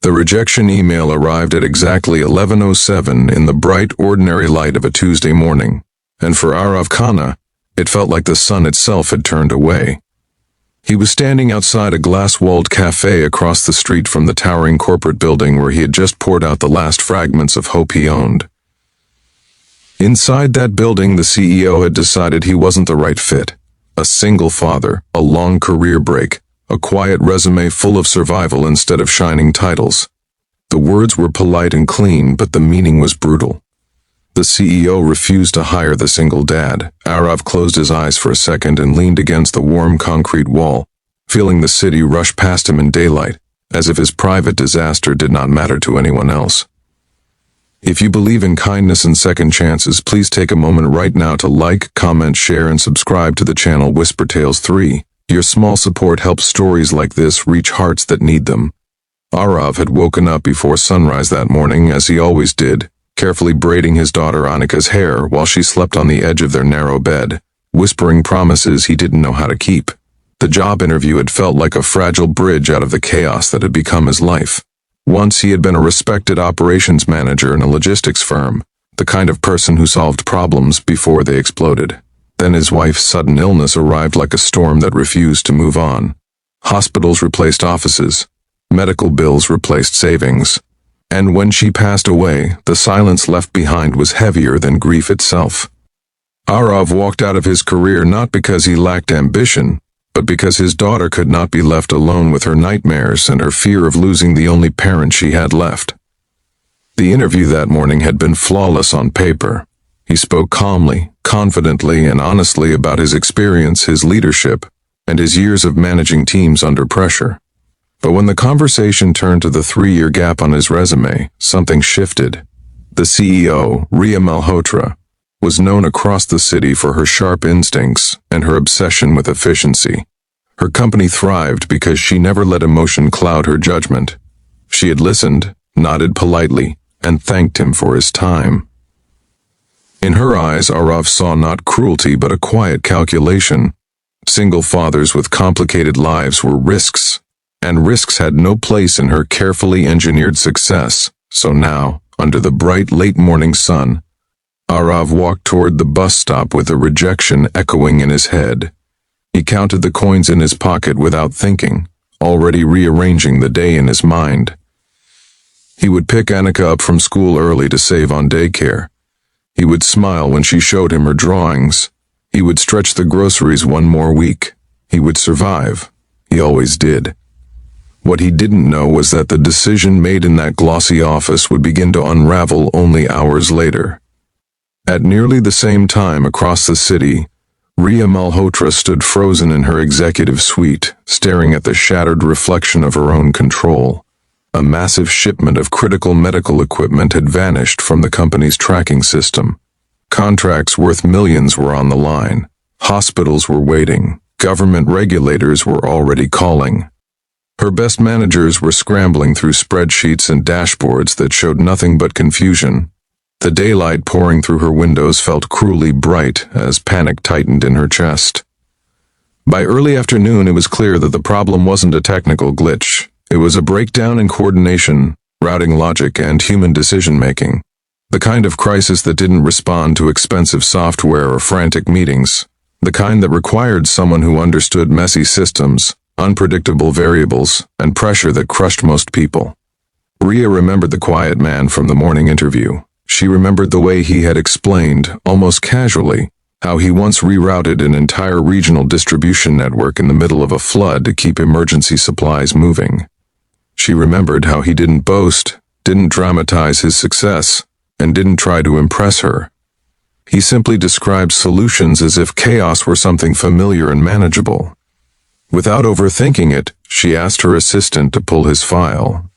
The rejection email arrived at exactly 11:07 in the bright, ordinary light of a Tuesday morning, and for Arav Khanna, it felt like the sun itself had turned away. He was standing outside a glass-walled cafe across the street from the towering corporate building where he had just poured out the last fragments of hope he owned. Inside that building, the CEO had decided he wasn't the right fit. A single father, a long career break, a quiet resume full of survival instead of shining titles. The words were polite and clean, but the meaning was brutal. The CEO refused to hire the single dad. Arav closed his eyes for a second and leaned against the warm concrete wall, feeling the city rush past him in daylight, as if his private disaster did not matter to anyone else. If you believe in kindness and second chances, please take a moment right now to like, comment, share, and subscribe to the channel Whisper Tales 3. Your small support helps stories like this reach hearts that need them. Arav had woken up before sunrise that morning, as he always did, carefully braiding his daughter Annika's hair while she slept on the edge of their narrow bed, whispering promises he didn't know how to keep. The job interview had felt like a fragile bridge out of the chaos that had become his life. Once he had been a respected operations manager in a logistics firm, the kind of person who solved problems before they exploded. Then his wife's sudden illness arrived like a storm that refused to move on. Hospitals replaced offices. Medical bills replaced savings. And when she passed away, the silence left behind was heavier than grief itself. Arav walked out of his career not because he lacked ambition, but because his daughter could not be left alone with her nightmares and her fear of losing the only parent she had left. The interview that morning had been flawless on paper. He spoke calmly, confidently, and honestly about his experience, his leadership, and his years of managing teams under pressure. But when the conversation turned to the 3-year gap on his resume, something shifted. The CEO, Riya Malhotra, was known across the city for her sharp instincts and her obsession with efficiency. Her company thrived because she never let emotion cloud her judgment. She had listened, nodded politely, and thanked him for his time. In her eyes, Arav saw not cruelty but a quiet calculation. Single fathers with complicated lives were risks, and risks had no place in her carefully engineered success. So now, under the bright late morning sun, Arav walked toward the bus stop with a rejection echoing in his head. He counted the coins in his pocket without thinking, already rearranging the day in his mind. He would pick Annika up from school early to save on daycare. He would smile when she showed him her drawings. He would stretch the groceries one more week. He would survive. He always did. What he didn't know was that the decision made in that glossy office would begin to unravel only hours later. At nearly the same time across the city, Riya Malhotra stood frozen in her executive suite, staring at the shattered reflection of her own control. A massive shipment of critical medical equipment had vanished from the company's tracking system. Contracts worth millions were on the line. Hospitals were waiting. Government regulators were already calling. Her best managers were scrambling through spreadsheets and dashboards that showed nothing but confusion. The daylight pouring through her windows felt cruelly bright as panic tightened in her chest. By early afternoon, it was clear that the problem wasn't a technical glitch. It was a breakdown in coordination, routing logic, and human decision-making. The kind of crisis that didn't respond to expensive software or frantic meetings. The kind that required someone who understood messy systems, unpredictable variables, and pressure that crushed most people. Riya remembered the quiet man from the morning interview. She remembered the way he had explained, almost casually, how he once rerouted an entire regional distribution network in the middle of a flood to keep emergency supplies moving. She remembered how he didn't boast, didn't dramatize his success, and didn't try to impress her. He simply described solutions as if chaos were something familiar and manageable. Without overthinking it, she asked her assistant to pull his file.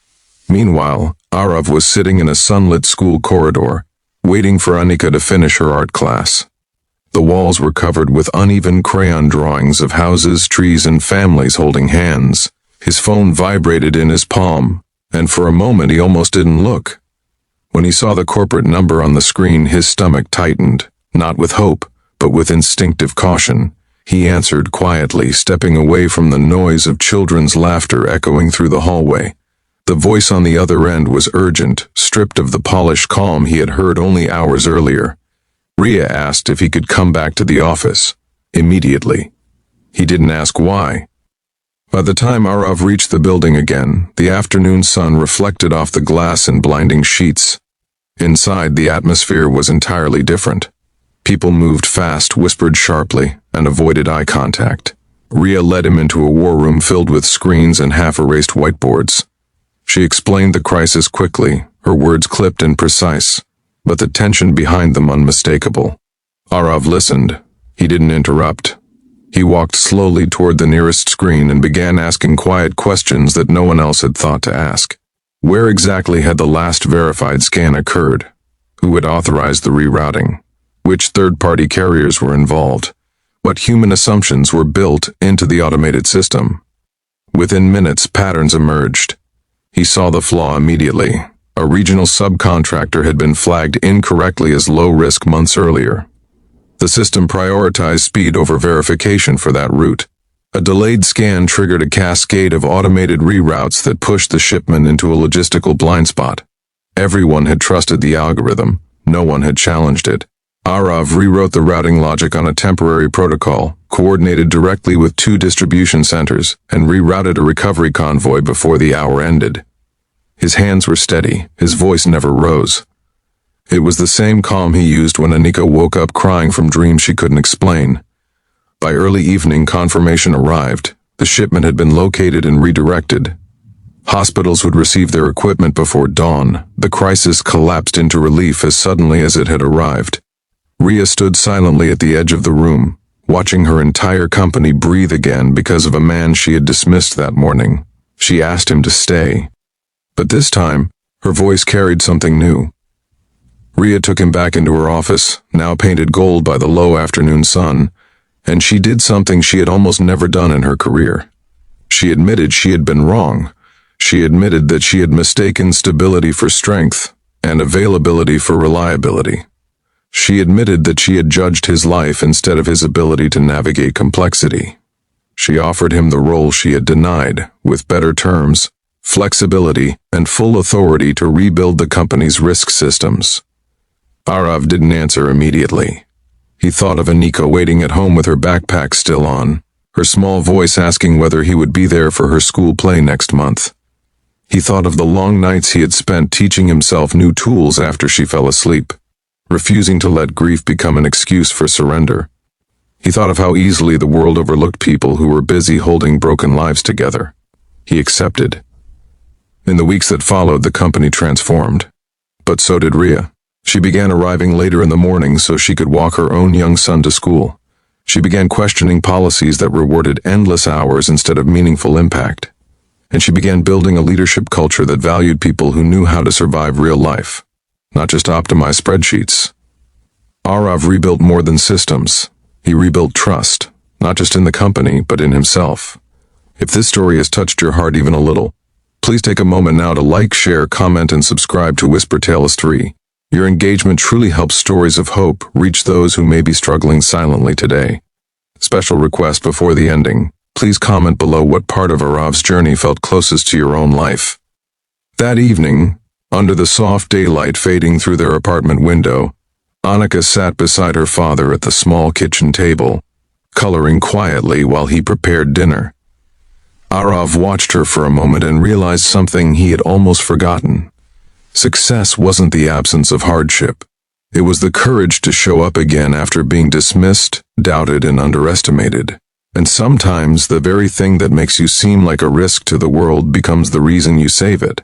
Meanwhile, Arav was sitting in a sunlit school corridor, waiting for Annika to finish her art class. The walls were covered with uneven crayon drawings of houses, trees, and families holding hands. His phone vibrated in his palm, and for a moment he almost didn't look. When he saw the corporate number on the screen, his stomach tightened, not with hope, but with instinctive caution. He answered quietly, stepping away from the noise of children's laughter echoing through the hallway. The voice on the other end was urgent, stripped of the polished calm he had heard only hours earlier. Ria asked if he could come back to the office. Immediately. He didn't ask why. By the time Arav reached the building again, the afternoon sun reflected off the glass in blinding sheets. Inside, the atmosphere was entirely different. People moved fast, whispered sharply, and avoided eye contact. Ria led him into a war room filled with screens and half-erased whiteboards. She explained the crisis quickly, her words clipped and precise, but the tension behind them unmistakable. Arav listened. He didn't interrupt. He walked slowly toward the nearest screen and began asking quiet questions that no one else had thought to ask. Where exactly had the last verified scan occurred? Who had authorized the rerouting? Which third-party carriers were involved? What human assumptions were built into the automated system? Within minutes, patterns emerged. He saw the flaw immediately. A regional subcontractor had been flagged incorrectly as low risk months earlier. The system prioritized speed over verification for that route. A delayed scan triggered a cascade of automated reroutes that pushed the shipment into a logistical blind spot. Everyone had trusted the algorithm. No one had challenged it. Arav rewrote the routing logic on a temporary protocol, coordinated directly with 2 distribution centers, and rerouted a recovery convoy before the hour ended. His hands were steady, his voice never rose. It was the same calm he used when Anika woke up crying from dreams she couldn't explain. By early evening, confirmation arrived. The shipment had been located and redirected. Hospitals would receive their equipment before dawn. The crisis collapsed into relief as suddenly as it had arrived. Ria stood silently at the edge of the room, watching her entire company breathe again because of a man she had dismissed that morning. She asked him to stay. But this time, her voice carried something new. Ria took him back into her office, now painted gold by the low afternoon sun, and she did something she had almost never done in her career. She admitted she had been wrong. She admitted that she had mistaken stability for strength and availability for reliability. She admitted that she had judged his life instead of his ability to navigate complexity. She offered him the role she had denied, with better terms, flexibility, and full authority to rebuild the company's risk systems. Arav didn't answer immediately. He thought of Anika waiting at home with her backpack still on, her small voice asking whether he would be there for her school play next month. He thought of the long nights he had spent teaching himself new tools after she fell asleep, refusing to let grief become an excuse for surrender. He thought of how easily the world overlooked people who were busy holding broken lives together. He accepted. In the weeks that followed, the company transformed. But so did Ria. She began arriving later in the morning so she could walk her own young son to school. She began questioning policies that rewarded endless hours instead of meaningful impact. And she began building a leadership culture that valued people who knew how to survive real life, not just optimize spreadsheets. Arav rebuilt more than systems. He rebuilt trust, not just in the company, but in himself. If this story has touched your heart even a little, please take a moment now to like, share, comment, and subscribe to Whisper Tales 3. Your engagement truly helps stories of hope reach those who may be struggling silently today. Special request before the ending. Please comment below what part of Arav's journey felt closest to your own life. That evening, under the soft daylight fading through their apartment window, Anika sat beside her father at the small kitchen table, coloring quietly while he prepared dinner. Arav watched her for a moment and realized something he had almost forgotten. Success wasn't the absence of hardship. It was the courage to show up again after being dismissed, doubted, and underestimated. And sometimes the very thing that makes you seem like a risk to the world becomes the reason you save it.